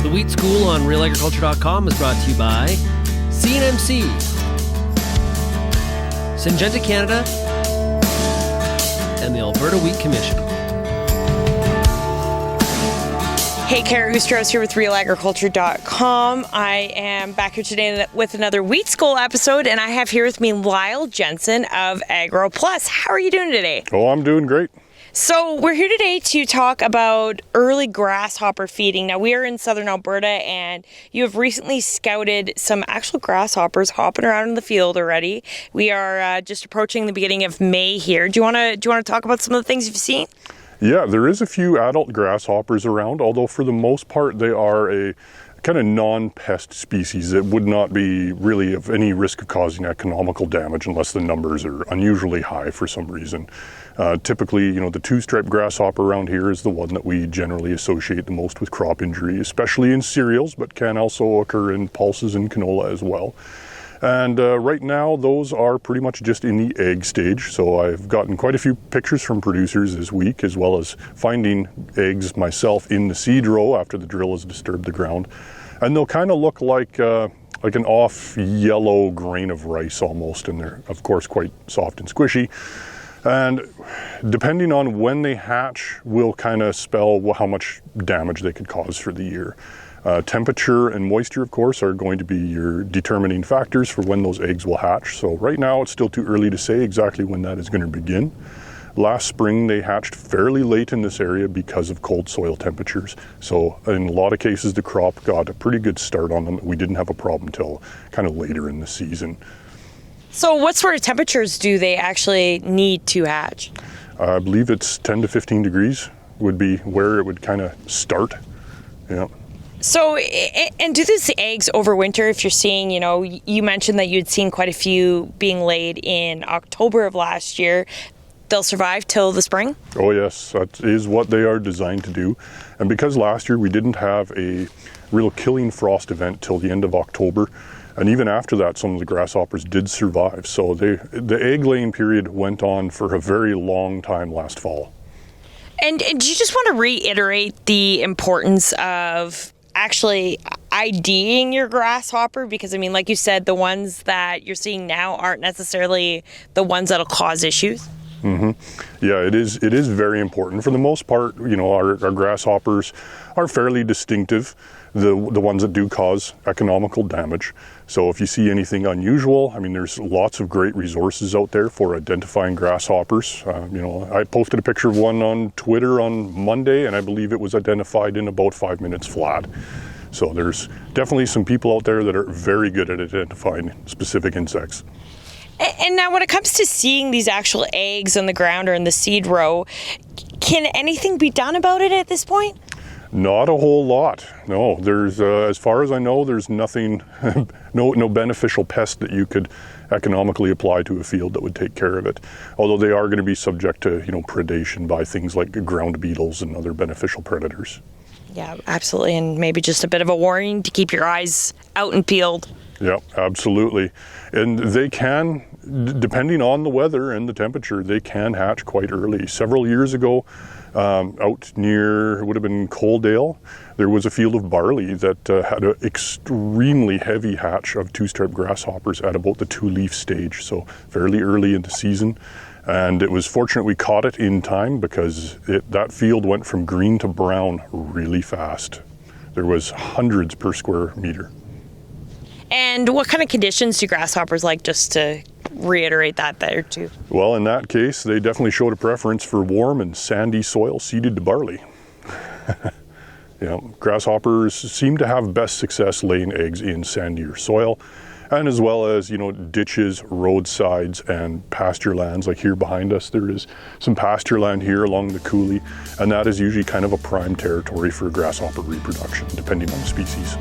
The Wheat School on RealAgriculture.com is brought to you by CNMC, Syngenta Canada, and the Alberta Wheat Commission. Hey, Carrie Strauss here with RealAgriculture.com. I am back here today with another Wheat School episode, and I have here with me Lyle Jensen of AgroPlus. How are you doing today? Oh, I'm doing great. So we're here today to talk about early grasshopper feeding. Now, we are in Southern Alberta, and you have recently scouted some actual grasshoppers hopping around in the field already. We are just approaching the beginning of May here. Do you want to talk about some of the things you've seen? Yeah, there is a few adult grasshoppers around, although for the most part they are a kind of non-pest species that would not be really of any risk of causing economical damage unless the numbers are unusually high for some reason. Typically, the two-striped grasshopper around here is the one that we generally associate the most with crop injury, especially in cereals, but can also occur in pulses and canola as well. And right now, those are pretty much just in the egg stage. So I've gotten quite a few pictures from producers this week, as well as finding eggs myself in the seed row after the drill has disturbed the ground. And they'll kind of look like an off yellow grain of rice almost, and they're of course quite soft and squishy. And depending on when they hatch will kind of spell how much damage they could cause for the year. Temperature and moisture, of course, are going to be your determining factors for when those eggs will hatch. So right now it's still too early to say exactly when that is going to begin. Last spring they hatched fairly late in this area because of cold soil temperatures. So in a lot of cases the crop got a pretty good start on them. We didn't have a problem until kind of later in the season. So what sort of temperatures do they actually need to hatch? I believe it's 10 to 15 degrees would be where it would kind of start. Yeah. So, and do these eggs overwinter? If you're seeing, you mentioned that you'd seen quite a few being laid in October of last year. They'll survive till the spring? Oh yes, that is what they are designed to do. And because last year we didn't have a real killing frost event till the end of October, and even after that, some of the grasshoppers did survive. So the egg laying period went on for a very long time last fall. And do you just want to reiterate the importance of actually IDing your grasshopper? Because, like you said, the ones that you're seeing now aren't necessarily the ones that'll cause issues. Mm-hmm. Yeah, it is very important. For the most part, our grasshoppers are fairly distinctive, the ones that do cause economical damage. So if you see anything unusual, there's lots of great resources out there for identifying grasshoppers. I posted a picture of one on Twitter on Monday, and I believe it was identified in about 5 minutes flat. So there's definitely some people out there that are very good at identifying specific insects. And now when it comes to seeing these actual eggs on the ground or in the seed row, can anything be done about it at this point? Not a whole lot. No, there's as far as I know, there's nothing, no beneficial pest that you could economically apply to a field that would take care of it. Although they are going to be subject to, predation by things like ground beetles and other beneficial predators. Yeah, absolutely. And maybe just a bit of a warning to keep your eyes out in field. Yeah, absolutely. And they can, depending on the weather and the temperature, they can hatch quite early. Several years ago, out near, it would have been Coaldale, there was a field of barley that had an extremely heavy hatch of two-striped grasshoppers at about the two-leaf stage, so fairly early in the season. And it was fortunate we caught it in time because that field went from green to brown really fast. There was hundreds per square meter. And what kind of conditions do grasshoppers like, just to reiterate that there too? Well, in that case, they definitely showed a preference for warm and sandy soil seeded to barley. Grasshoppers seem to have best success laying eggs in sandier soil, and as well as, ditches, roadsides, and pasture lands. Like here behind us, there is some pasture land here along the coulee, and that is usually kind of a prime territory for grasshopper reproduction, depending on the species.